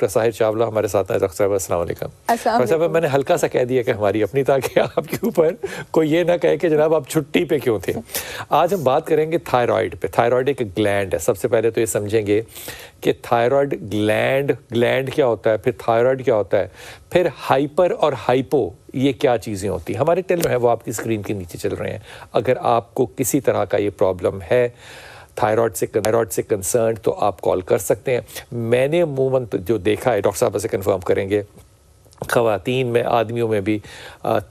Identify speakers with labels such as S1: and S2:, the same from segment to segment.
S1: Doctor Sahir Chawla हमारे साथ हैं। डॉक्टर साहब अस्सलाम वालेकुम। डॉक्टर साहब मैंने हल्का सा कह दिया कि हमारी अपनी, ताकि आपके ऊपर कोई ये ना कहे कि जनाब आप छुट्टी पे क्यों थे। आज हम बात करेंगे थायराइड पे। थायराइड एक ग्लैंड है। सबसे पहले तो ये समझेंगे कि थायराइड ग्लैंड क्या होता है, फिर थायराइड क्या होता है, फिर हाइपर और हाइपो ये क्या चीज़ें होती हैं। हमारे टेलीफोन है वो आपकी स्क्रीन के नीचे चल रहे हैं। अगर आपको किसी तरह का ये प्रॉब्लम है थायराइड से कंसर्न तो आप कॉल कर सकते हैं। मैंने अमूमन तो जो देखा है, डॉक्टर साहब से कंफर्म करेंगे, ख़वातीन में, आदमियों में भी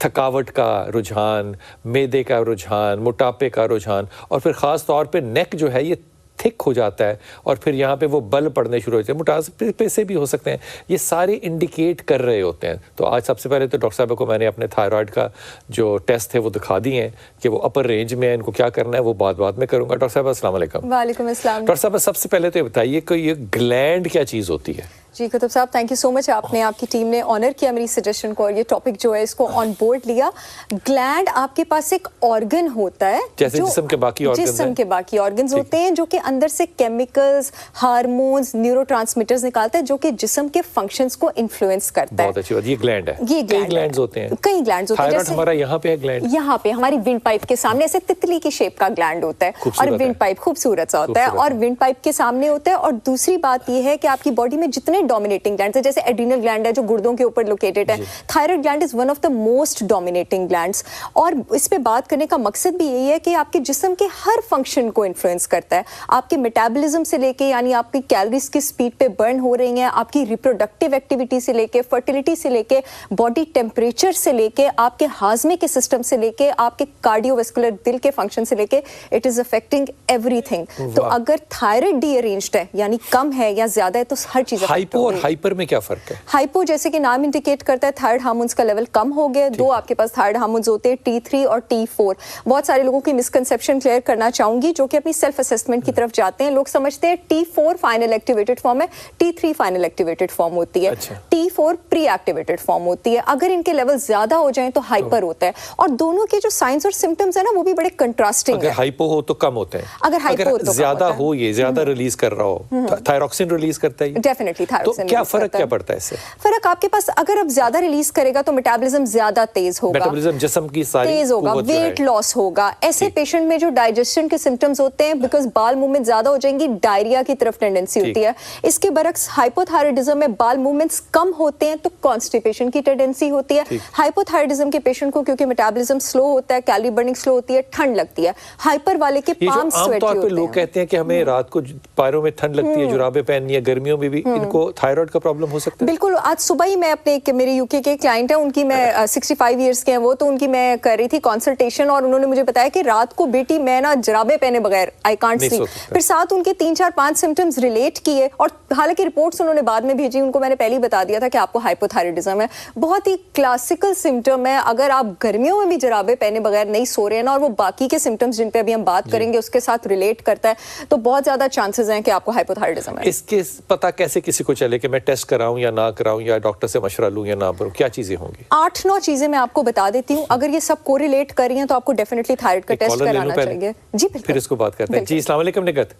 S1: थकावट का रुझान, मैदे का रुझान, मोटापे का रुझान, और फिर ख़ास तौर पे नेक जो है ये थिक हो जाता है और फिर यहाँ पे वो बल पड़ने शुरू हो जाते हैं। मोटापे से भी हो सकते हैं। ये सारे इंडिकेट कर रहे होते हैं। तो आज सबसे पहले तो डॉक्टर साहब को मैंने अपने थायराइड का जो टेस्ट है वो दिखा दिए हैं कि वो अपर रेंज में है, इनको क्या करना है वो बाद में करूँगा। डॉक्टर साहब अस्सलाम वालेकुम।
S2: वालेकुम अस्सलाम।
S1: डॉक्टर साहब सबसे पहले तो ये बताइए कि ये ग्लैंड क्या चीज़ होती है।
S2: जी कुतुब साहब, थैंक यू सो मच। आपकी टीम ने ऑनर किया मेरी सजेशन को और ये टॉपिक जो है इसको ऑन बोर्ड लिया। ग्लैंड आपके पास एक ऑर्गन होता है,
S1: जैसे जिस्म के बाकी
S2: ऑर्गन्स होते हैं जो कि अंदर से केमिकल्स, हार्मोन्स, न्यूरोट्रांसमीटर्स निकालता है जो कि जिस्म के फंक्शंस को इन्फ्लुएंस करता है।
S1: बहुत अच्छी बात। ये ग्लैंड है।
S2: ये
S1: कई ग्लैंड्स होते हैं।
S2: जैसे
S1: हमारा यहाँ पे है ग्लैंड,
S2: यहाँ पे हमारी विंड पाइप के सामने ऐसे तितली की शेप का ग्लैंड होता है और विंड पाइप खूबसूरत सा होता है और विंड पाइप के सामने होता है। और दूसरी बात ये है कि आपकी बॉडी में जितने डोमिनेटिंग ग्लैंड है, जैसे एड्रीनल ग्लैंड है जो गुर्दों के ऊपर लोकेटेड है, thyroid gland is one of the most dominating glands. और इस पे बात करने का मकसद भी यही है कि आपके जिस्म के हर फंक्शन को इन्फ्लुएंस करता है। आपके मेटाबॉलिज्म से लेके, यानी आपकी कैलोरीज की स्पीड पे बर्न हो रही हैं, आपकी रिप्रोडक्टिव एक्टिविटी से लेके, फर्टिलिटी से लेके, बॉडी टेम्परेचर से लेके, आपके हाजमे के सिस्टम से लेके, आपके कार्डियोवैस्कुलर दिल के फंक्शन से लेके, इट इज अफेक्टिंग एवरीथिंग। तो अगर थायराइड डीअरेंज्ड है यानी कम है या ज्यादा है तो हर चीज।
S1: हाइपो और हाइपर में क्या फर्क है?
S2: हाइपो जैसे कि नाम इंडिकेट करता है थायराइड हार्मोन्स का लेवल कम हो गया। दो आपके पास थायराइड हार्मोन्स होते हैं, T3 और T4। बहुत सारे लोगों की मिसकंसेप्शन क्लियर करना चाहूंगी जो कि अपनी सेल्फ असेसमेंट की तरफ जाते हैं। लोग समझते हैं T4 फाइनल एक्टिवेटेड फॉर्म है, T3 फाइनल एक्टिवेटेड फॉर्म होती है। T4 प्री एक्टिवेटेड फॉर्म होती है। अगर इनके लेवल ज्यादा हो जाएं तो हाइपर होता है। और दोनों के जो साइंस और सिम्टम्स है ना वो भी बड़े कंट्रास्टिंग है।
S1: अगर हाइपो हो तो कम होते हैं,
S2: अगर हाइपो हो तो
S1: ज्यादा हो, ये ज्यादा रिलीज कर रहा हो, थायरॉक्सिन रिलीज करता है
S2: डेफिनेटली।
S1: तो क्या फर्क क्या पड़ता है इससे?
S2: फर्क आपके पास, अगर आप ज्यादा रिलीज करेगा तो मेटाबॉलिज्म ज्यादा तेज होगा,
S1: मेटाबॉलिज्म जिस्म की सारी
S2: तेज होगा, वेट लॉस होगा। ऐसे पेशेंट में जो डाइजेशन के सिम्टम्स होते हैं, बिकॉज बाल मूवमेंट ज्यादा हो जाएंगी, डायरिया की तरफ टेंडेंसी होती है। इसके बरक्स हाइपोथायराइडिज्म में बाल मूवमेंट्स कम होते हैं तो कॉन्स्टिपेशन की टेंडेंसी होती है। हाइपोथायराइडिज्म के पेशेंट को क्योंकि मेटाबॉलिज्म स्लो होता है, कैलोरी बर्निंग स्लो होती है, ठंड लगती है। हाइपर वाले के पाम स्वेटी होते हैं।
S1: लोग कहते हैं कि हमें रात को पैरों में ठंड लगती है, जुराबें पहननी है, गर्मियों में भी इनको थायराइड का प्रॉब्लम हो सकता है।
S2: बिल्कुल। आज सुबह ही मैं अपने मेरे यूके के क्लाइंट है, उनकी मैं 65 इयर्स के हैं वो, तो उनकी मैं कर रही थी कंसल्टेशन और उन्होंने मुझे बताया कि रात को बेटी मैं ना जराबे पहने बगैर आई कांट स्लीप। फिर साथ उनके 3 4 5 सिम्टम्स रिलेट किए और हालांकि रिपोर्ट्स उन्होंने बाद में भेजी, उनको मैंने पहले ही बता दिया था कि आपको हाइपोथायराइडिज्म है। बहुत ही क्लासिकल सिम्टम है। अगर आप गर्मियों में भी जराबे पहने बगैर नहीं सो रहे हैं ना और वो बाकी के सिम्टम्स जिन पे अभी हम बात करेंगे उसके साथ रिलेट करता है तो बहुत ज्यादा चांसेस हैं कि आपको हाइपोथायराइडिज्म है।
S1: इसके पता कैसे किसी को चले कि मैं टेस्ट कराऊं या ना कराऊं या डॉक्टर से मशवरा लूं या ना करूं? क्या चीजें होंगी?
S2: 8-9 चीजें मैं आपको बता देती हूँ। अगर ये सब कोरिलेट कर रही हैं तो आपको डेफिनेटली थायराइड का टेस्ट कराना चाहिए। जी
S1: फिर इसको बात करते हैं। जी अस्सलाम वालेकुम निगत।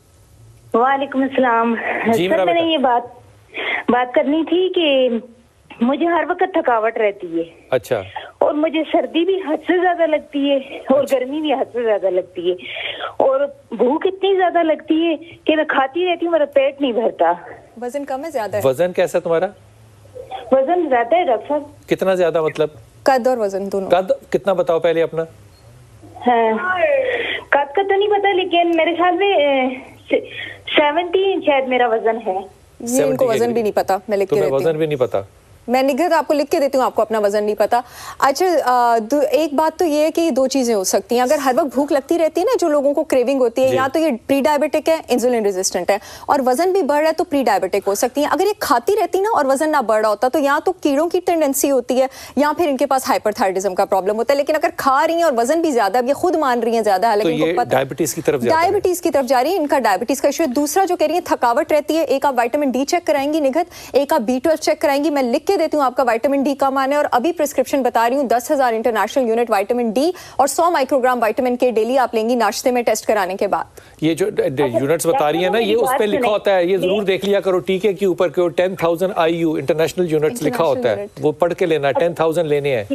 S3: वालेकुम अस्सलाम। सर मैंने ये बात करनी थी कि मुझे हर वक्त थकावट रहती है।
S1: अच्छा।
S3: और मुझे सर्दी भी हद से ज्यादा लगती है और गर्मी भी हद से ज्यादा लगती है और भूख इतनी ज्यादा लगती है कि मैं खाती रहती हूँ, मेरा पेट नहीं भरता।
S2: वजन कम है ज्यादा है?
S1: वजन कैसा तुम्हारा?
S3: वजन ज्यादा है डॉक्टर साहब।
S1: कितना ज्यादा मतलब?
S2: कद और वजन दोनों।
S1: कद कितना बताओ पहले अपना।
S3: हाँ, कद का तो नहीं पता लेकिन मेरे ख्याल में 70 शायद मेरा वजन है।
S2: ये इनको वजन भी नहीं पता, मैं लिख के देती हूँ।
S1: वजन भी नहीं पता।
S2: मैं निगत आपको लिख के देती हूँ, आपको अपना वजन नहीं पता। अच्छा, एक बात तो ये है कि दो चीजें हो सकती हैं। अगर हर वक्त भूख लगती रहती है ना, जो लोगों को क्रेविंग होती है, या तो ये प्री डायबिटिक है, इंसुलिन रेजिस्टेंट है, और वजन भी बढ़ रहा है तो प्री डायबिटिक हो सकती है। अगर ये खाती रहती ना और वजन ना बढ़ रहा होता तो या तो कीड़ों की टेंडेंसी होती है या फिर इनके पास हाइपरथायराइडिज्म का प्रॉब्लम होता है। लेकिन अगर खा रही हैं और वजन भी ज्यादा, ये खुद मान रही है ज्यादा, हालांकि
S1: डायबिटीज की तरफ
S2: जा रही है, इनका डायबिटीज का इशू। दूसरा जो कह रही है थकावट रहती है, एक आप विटामिन डी चेक कराएंगी निगत, एक आप B12 चेक कराएंगी, मैं लिख के देती हूँ आपका विटामिन डी कम आना है, और अभी प्रिस्क्रिप्शन बता रही हूँ 10,000 इंटरनेशनल यूनिट विटामिन डी और 100 माइक्रोग्राम विटामिन के डेली आप लेंगी नाश्ते में टेस्ट कराने के बाद।
S1: ये जो यूनिट्स बता रही है ना, ये उस पे लिखा होता है, ये जरूर देख लिया करो, टीके के ऊपर के 10,000 IU इंटरनेशनल यूनिट्स लिखा होता है, वो पढ़ के लेना, 10,000 लेने हैं।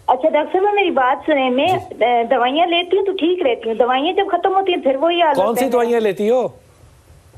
S3: अच्छा डॉक्टर साहब मेरी बात सुने, मैं दवाइयाँ लेती हूँ तो ठीक रहती हूँ, दवाइयाँ जब खत्म होती है फिर वही हालत है।
S1: कौन सी दवाइयाँ लेती हो?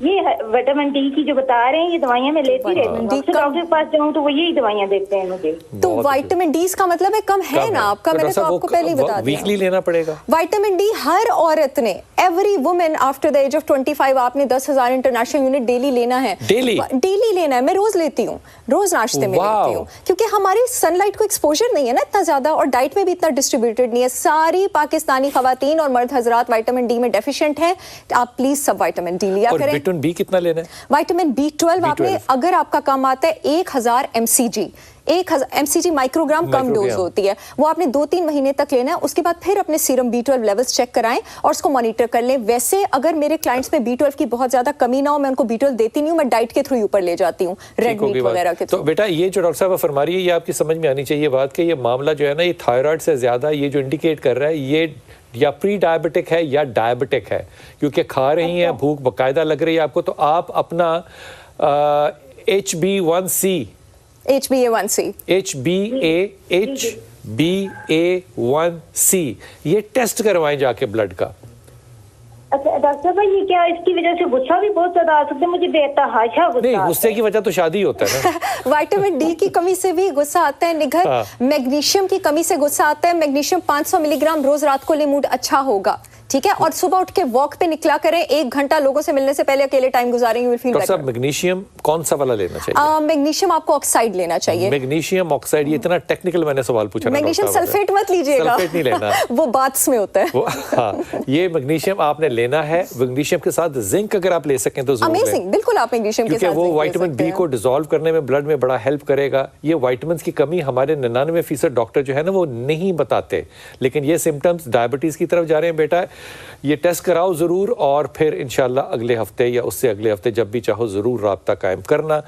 S3: ये विटामिन डी की जो बता रहे हैं, ये दवाइयाँ मैं लेती रहती हूँ, डॉक्टर के पास जाऊँ तो वो यही दवाइयाँ देते हैं मुझे।
S2: तो विटामिन डी का मतलब है कम है ना आपका, मैंने तो आपको पहले ही बता दिया।
S1: वीकली लेना पड़ेगा
S2: विटामिन डी हर औरत ने, every women after the age of 25 आपने 10,000 इंटरनेशनल यूनिट डेली लेना है। डेली लेना है, मैं रोज लेती हूँ, रोज नाश्ते में लेती हूँ, क्योंकि हमारी सनलाइट को एक्सपोजर नहीं है ना इतना ज्यादा, और डाइट में भी इतना डिस्ट्रीब्यूटेड नहीं है। सारी पाकिस्तानी खवातीन और मर्द हजरात विटामिन डी में डेफिशिएंट हैं, आप प्लीज सब विटामिन डी लिया करें।
S1: विटामिन बी कितना लेना है?
S2: विटामिन B12 आपने, अगर आपका कम आता है 1000 mcg माइक्रोग्राम कम डोज होती है, वो आपने 2-3 महीने तक लेना है। उसके बाद फिर अपने सीरम B12 लेवल्स चेक कराएं और उसको मॉनिटर कर लें। वैसे अगर मेरे क्लाइंट्स में B12 की बहुत ज्यादा कमी ना हो, मैं उनको B12 देती नहीं हूँ, मैं डाइट के थ्रू ऊपर ले जाती हूँ, रेड मीट वगैरह के थ्रू।
S1: तो बेटा ये जो डॉक्टर साहब फरमा रही है, ये आपकी समझ में आनी चाहिए बात कि ये मामला जो है ना, ये थायराइड से ज्यादा ये जो इंडिकेट कर रहा है, ये या प्री डायबिटिक है या डायबिटिक है, क्योंकि खा रही हैं, भूख बकायदा लग रही है आपको, तो आप अपना HbA1c ये टेस्ट करवाएं जाके ब्लड का।
S3: अच्छा डॉक्टर भाई, ये क्या इसकी वजह से गुस्सा भी बहुत ज्यादा आ सकता है? मुझे बेतहाशा गुस्सा।
S1: नहीं, गुस्से की वजह तो शादी होता है ना।
S2: विटामिन डी की कमी से भी गुस्सा आता है निगर, मैग्नीशियम की कमी से गुस्सा आता है। मैग्नीशियम 500 मिलीग्राम रोज रात को ले, मूड अच्छा होगा, ठीक है। और सुबह उठ के वॉक पे निकला करें, 1 घंटा लोगों से मिलने से पहले अकेले टाइम गुजारेंगे, विल फील बेटर।
S1: मैग्नीशियम कौन सा वाला लेना चाहिए?
S2: मैग्नीशियम आपको ऑक्साइड लेना चाहिए।
S1: मैग्नीशियम ऑक्साइड, ये इतना टेक्निकल मैंने सवाल पूछा।
S2: मैग्नीशियम सल्फेट मत लीजिएगा,
S1: सल्फेट नहीं लेना
S2: वो बाथ्स में होता है।
S1: हाँ, ये मैग्नीशियम आपने लेना है। मैग्नीशियम के साथ जिंक अगर आप ले सकें तो जरूर
S2: अमेजिंग, बिल्कुल आप मैग्नीशियम के साथ,
S1: वो विटामिन बी को डिसॉल्व करने में ब्लड में बड़ा हेल्प करेगा। ये विटामिन की कमी हमारे 99% डॉक्टर जो है ना वो नहीं बताते, लेकिन ये सिम्टम्स डायबिटीज की तरफ जा रहे हैं बेटा, ये टेस्ट कराओ जरूर, और फिर इंशाल्लाह अगले हफ्ते या उससे अगले हफ्ते जब भी चाहो जरूर राब्ता कायम करना।